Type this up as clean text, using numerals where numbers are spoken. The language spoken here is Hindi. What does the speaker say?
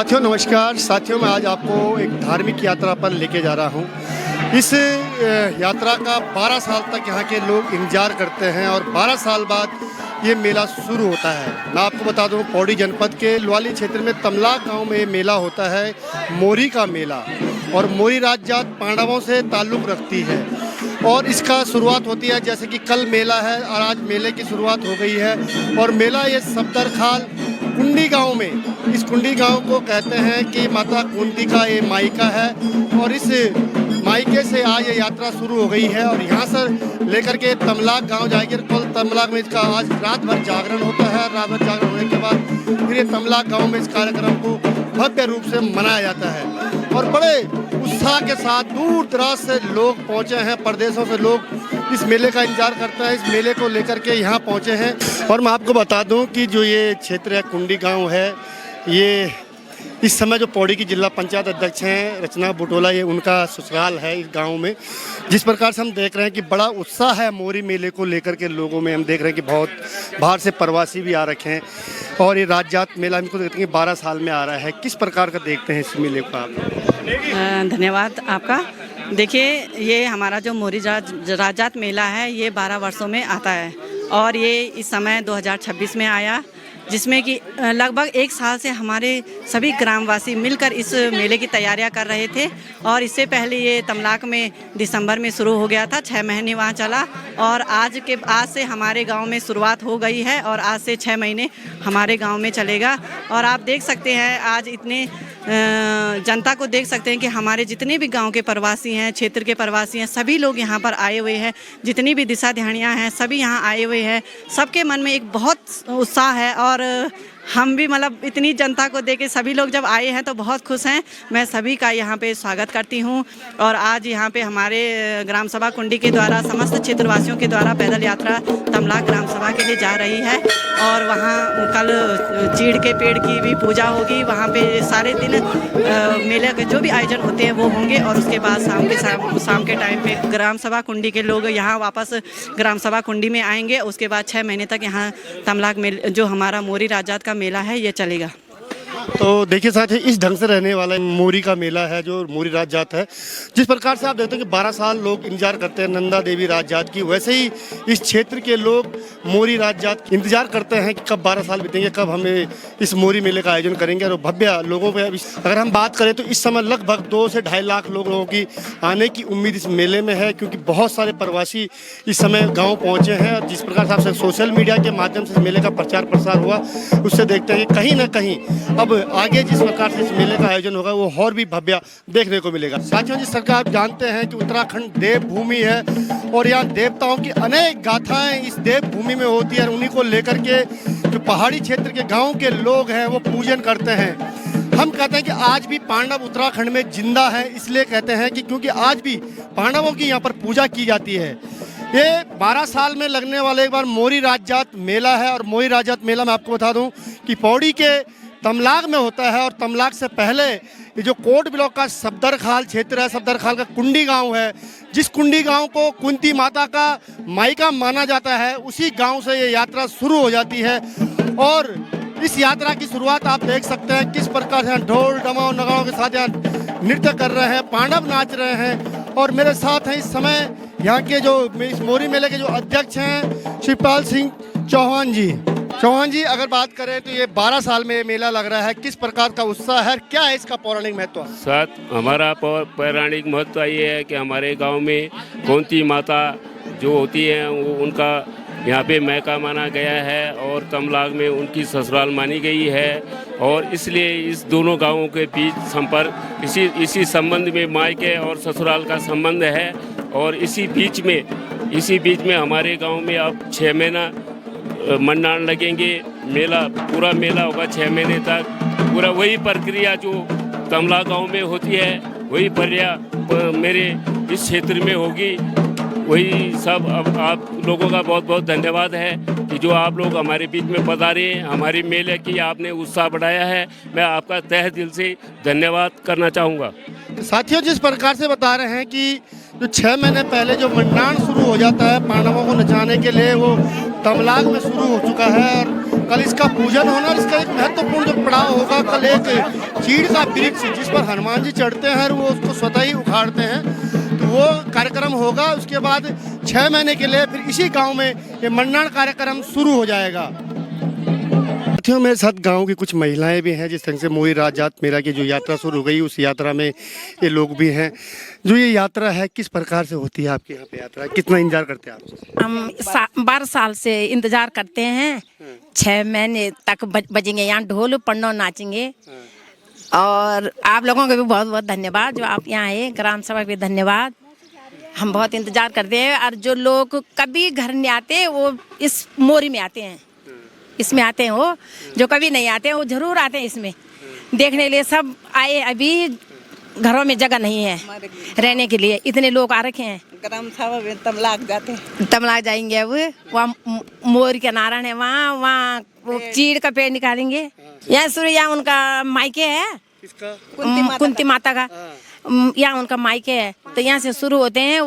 साथियों नमस्कार। साथियों मैं आज आपको एक धार्मिक यात्रा पर लेके जा रहा हूँ। इस यात्रा का 12 साल तक यहाँ के लोग इंतजार करते हैं और 12 साल बाद ये मेला शुरू होता है। मैं आपको बता दूँ, पौड़ी जनपद के लुवाली क्षेत्र में तमलाक गांव में ये मेला होता है, मोरी का मेला। और मोरी राज जात पांडवों से ताल्लुक़ रखती है और इसका शुरुआत होती है, जैसे कि कल मेला है और आज मेले की शुरुआत हो गई है। और मेला ये सफदरखाल कुंडी गांव में, इस कुंडी गांव को कहते हैं कि माता कुंती का ये मायका है और इस मायके से आज ये यात्रा शुरू हो गई है और यहाँ से लेकर के तमलाक गांव जाएगी। कल तमलाक में इसका आज रात भर जागरण होता है। रात भर जागरण होने के बाद फिर ये तमलाक गांव में इस कार्यक्रम को भव्य रूप से मनाया जाता है और बड़े उत्साह के साथ दूर दराज से लोग पहुँचे हैं, प्रदेशों से लोग इस मेले का इंतजार करते हैं। इस मेले को लेकर के यहाँ पहुँचे हैं। और मैं आपको बता दूँ कि जो ये क्षेत्र है कुंडी गाँव है, ये इस समय जो पौड़ी की जिला पंचायत अध्यक्ष हैं रचना बुटोला, ये उनका ससुराल है इस गांव में। जिस प्रकार से हम देख रहे हैं कि बड़ा उत्साह है मोरी मेले को लेकर के लोगों में। हम देख रहे हैं कि बहुत बाहर से प्रवासी भी आ रखे हैं और ये राज जात मेला हमको देखते हैं 12 साल में आ रहा है। किस प्रकार का देखते हैं इस मेले को आप? धन्यवाद आपका। देखिए, ये हमारा जो मोरी राज जात मेला है ये 12 वर्षों में आता है और ये इस समय 2026 में आया, जिसमें कि लगभग 1 साल से हमारे सभी ग्रामवासी मिलकर इस मेले की तैयारियां कर रहे थे। और इससे पहले ये तमलाक में दिसंबर में शुरू हो गया था, 6 महीने वहाँ चला और आज से हमारे गांव में शुरुआत हो गई है और आज से 6 महीने हमारे गांव में चलेगा। और आप देख सकते हैं आज इतने जनता को देख सकते हैं कि हमारे जितने भी गांव के प्रवासी हैं, क्षेत्र के प्रवासी हैं, सभी लोग यहाँ पर आए हुए हैं। जितनी भी दिशा ध्यानियाँ हैं सभी यहाँ आए हुए हैं। सबके मन में एक बहुत उत्साह है और हम भी मतलब इतनी जनता को देख के सभी लोग जब आए हैं तो बहुत खुश हैं। मैं सभी का यहाँ पे स्वागत करती हूँ। और आज यहाँ पे हमारे ग्राम सभा कुंडी के द्वारा समस्त क्षेत्रवासियों के द्वारा पैदल यात्रा तमलाक ग्राम सभा के लिए जा रही है और वहाँ कल चीड़ के पेड़ की भी पूजा होगी। वहाँ पे सारे दिन मेले के जो भी आयोजन होते हैं वो होंगे और उसके बाद शाम के टाइम पे ग्राम सभा कुंडी के लोग यहाँ वापस ग्राम सभा कुंडी में आएंगे। उसके बाद 6 महीने तक यहाँ तमलाक मेले जो हमारा मोरी राज जात का मेला है ये चलेगा। तो देखिए साथी, इस ढंग से रहने वाला मोरी का मेला है जो मोरी राज जात है। जिस प्रकार से आप देखते हैं कि 12 साल लोग इंतजार करते हैं नंदा देवी राज जात की, वैसे ही इस क्षेत्र के लोग मोरी राज जात इंतजार करते हैं कि कब 12 साल बीतेंगे, कब हमें इस मोरी मेले का आयोजन करेंगे। और भव्य लोगों पे अगर हम बात करें तो इस समय लगभग 2 से 2.5 लाख लोगों की आने की उम्मीद इस मेले में है, क्योंकि बहुत सारे प्रवासी इस समय गाँव पहुँचे हैं। और जिस प्रकार से आपसे सोशल मीडिया के माध्यम से इस मेले का प्रचार प्रसार हुआ, उससे देखते हैं कि कहीं ना कहीं अब आगे जिस प्रकार से इस मेले का आयोजन होगा वो और भी भव्य देखने को मिलेगा। साथियों, जिस सरकार आप जानते हैं कि उत्तराखंड देवभूमि है और यहाँ देवताओं की अनेक गाथाएं इस देवभूमि में होती है। उन्हीं को लेकर के जो पहाड़ी क्षेत्र के गांव के लोग हैं वो पूजन करते हैं। हम कहते हैं कि आज भी पांडव उत्तराखंड में जिंदा है, इसलिए कहते हैं कि क्योंकि आज भी पांडवों की यहाँ पर पूजा की जाती है। ये 12 साल में लगने वाले एक बार मोरी राज जात मेला है और मोरी राज जात मेला मैं आपको बता दूं कि पौड़ी के तमलाक में होता है। और तमलाक से पहले ये जो कोट ब्लॉक का सफदरखाल क्षेत्र है, सफदरखाल का कुंडी गांव है, जिस कुंडी गांव को कुंती माता का मायका माना जाता है, उसी गांव से ये यात्रा शुरू हो जाती है। और इस यात्रा की शुरुआत आप देख सकते हैं किस प्रकार से ढोल डमाओ नगाड़ों के साथ यहाँ नृत्य कर रहे हैं, पांडव नाच रहे हैं। और मेरे साथ हैं इस समय यहाँ के जो इस मोरी मेले के जो अध्यक्ष हैं शिवपाल सिंह चौहान जी। चौहान जी, अगर बात करें तो ये 12 साल में मेला लग रहा है, किस प्रकार का उत्साह है, क्या है इसका पौराणिक महत्व? साथ हमारा पौराणिक महत्व ये है कि हमारे गांव में कुंती माता जो होती है वो उनका यहाँ पे मैका माना गया है और तमलाक में उनकी ससुराल मानी गई है। और इसलिए इस दोनों गांवों के बीच संपर्क इसी संबंध में मायके और ससुराल का संबंध है। और इसी बीच में हमारे गांव में अब 6 महीना मंडान लगेंगे। पूरा मेला होगा 6 महीने तक। पूरा वही प्रक्रिया जो तमलाक गांव में होती है वही प्रक्रिया मेरे इस क्षेत्र में होगी। वही सब। अब आप लोगों का बहुत बहुत धन्यवाद है कि जो आप लोग हमारे बीच में पधारे हैं, हमारी मेले की आपने उत्साह बढ़ाया है। मैं आपका तहे दिल से धन्यवाद करना चाहूँगा। साथियों, जिस प्रकार से बता रहे हैं कि जो 6 महीने पहले जो मंडान शुरू हो जाता है पांडवों को नचाने के लिए, वो तमलाक में शुरू हो चुका है और कल इसका पूजन होना और इसका एक महत्वपूर्ण जो पड़ाव होगा, कल एक चीड़ का वृक्ष जिस पर हनुमान जी चढ़ते हैं और वो उसको स्वतः ही उखाड़ते हैं, तो वो कार्यक्रम होगा। उसके बाद 6 महीने के लिए फिर इसी गांव में ये मंडन कार्यक्रम शुरू हो जाएगा। साथियों, मेरे साथ गांव की कुछ महिलाएं भी हैं। जिस तरह से मोरी राज जात मेला की जो यात्रा शुरू हो गई, उस यात्रा में ये लोग भी हैं। जो ये यात्रा है किस प्रकार से होती है आपके यहाँ पे यात्रा, कितना इंतजार करते हैं आप? हम 12 साल से इंतजार करते हैं। 6 महीने तक बजेंगे यहाँ ढोल, पन्नो नाचेंगे। और आप लोगों को भी बहुत बहुत धन्यवाद जो आप यहाँ आए, ग्राम सभा भी धन्यवाद। हम बहुत इंतजार करते हैं। और जो लोग कभी घर नहीं आते वो इस मोरी में आते हैं, इसमें आते हैं। वो जो कभी नहीं आते हैं वो जरूर आते हैं इसमें देखने के लिए। सब आए, अभी घरों में जगह नहीं है रहने के लिए, इतने लोग आ रखे हैं। ग्राम सभा में तमलाक जाते हैं, तमला जाएंगे। अब वहाँ मोर के नारायण है, वहाँ वो चीड़ का पेड़ निकालेंगे। यहाँ शुरू यहाँ उनका मायके है, किसका? कुंती माता का यहाँ उनका मायके है। तो यहाँ से शुरू होते हैं।